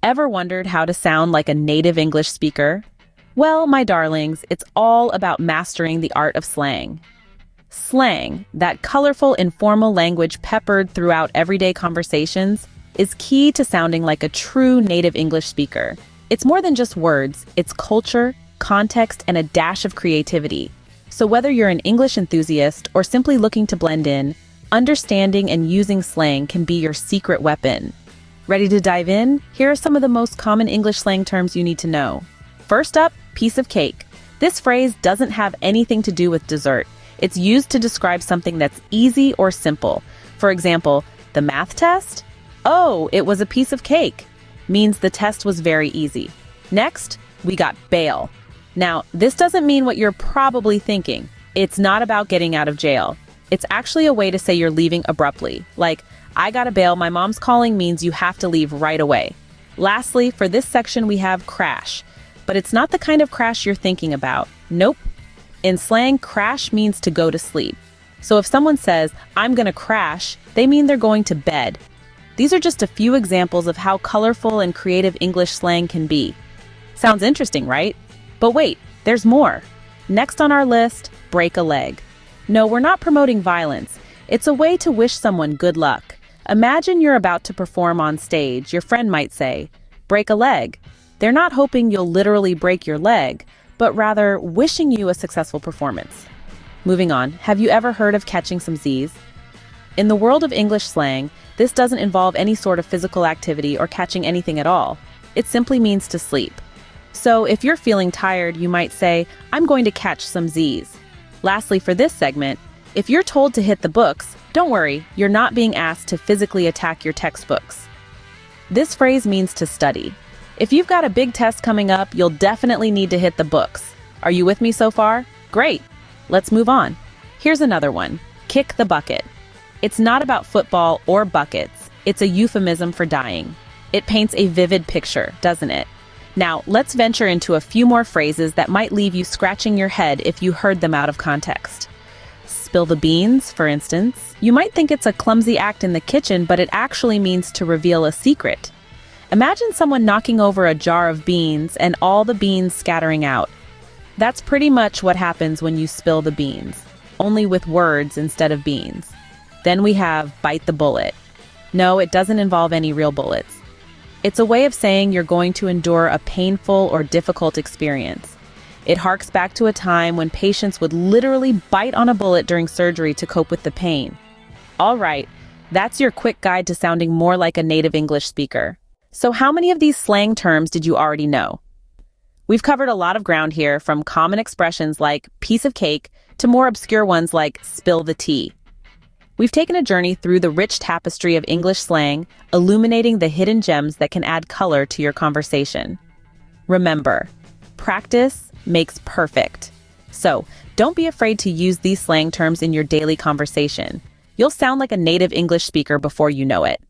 Ever wondered how to sound like a native English speaker? Well, my darlings, it's all about mastering the art of slang. Slang, that colorful, informal language peppered throughout everyday conversations, is key to sounding like a true native English speaker. It's more than just words, it's culture, context, and a dash of creativity. So whether you're an English enthusiast or simply looking to blend in, understanding and using slang can be your secret weapon. Ready to dive in? Here are some of the most common English slang terms you need to know. First up, piece of cake. This phrase doesn't have anything to do with dessert. It's used to describe something that's easy or simple. For example, the math test? Oh, it was a piece of cake. Means the test was very easy. Next, we got bail. Now, this doesn't mean what you're probably thinking. It's not about getting out of jail. It's actually a way to say you're leaving abruptly. Like, I gotta bail, my mom's calling means you have to leave right away. Lastly, for this section we have crash. But it's not the kind of crash you're thinking about. Nope. In slang, crash means to go to sleep. So if someone says, I'm gonna crash, they mean they're going to bed. These are just a few examples of how colorful and creative English slang can be. Sounds interesting, right? But wait, there's more. Next on our list, break a leg. No, we're not promoting violence. It's a way to wish someone good luck. Imagine you're about to perform on stage. Your friend might say, break a leg. They're not hoping you'll literally break your leg, but rather wishing you a successful performance. Moving on, have you ever heard of catching some Z's? In the world of English slang, this doesn't involve any sort of physical activity or catching anything at all. It simply means to sleep. So if you're feeling tired, you might say, I'm going to catch some Z's. Lastly, for this segment, if you're told to hit the books, don't worry, you're not being asked to physically attack your textbooks. This phrase means to study. If you've got a big test coming up, you'll definitely need to hit the books. Are you with me so far? Great. Let's move on. Here's another one. Kick the bucket. It's not about football or buckets. It's a euphemism for dying. It paints a vivid picture, doesn't it? Now, let's venture into a few more phrases that might leave you scratching your head if you heard them out of context. Spill the beans, for instance. You might think it's a clumsy act in the kitchen, but it actually means to reveal a secret. Imagine someone knocking over a jar of beans and all the beans scattering out. That's pretty much what happens when you spill the beans, only with words instead of beans. Then we have bite the bullet. No, it doesn't involve any real bullets. It's a way of saying you're going to endure a painful or difficult experience. It harks back to a time when patients would literally bite on a bullet during surgery to cope with the pain. All right, that's your quick guide to sounding more like a native English speaker. So how many of these slang terms did you already know? We've covered a lot of ground here, from common expressions like piece of cake to more obscure ones like spill the tea. We've taken a journey through the rich tapestry of English slang, illuminating the hidden gems that can add color to your conversation. Remember, practice makes perfect. So, don't be afraid to use these slang terms in your daily conversation. You'll sound like a native English speaker before you know it.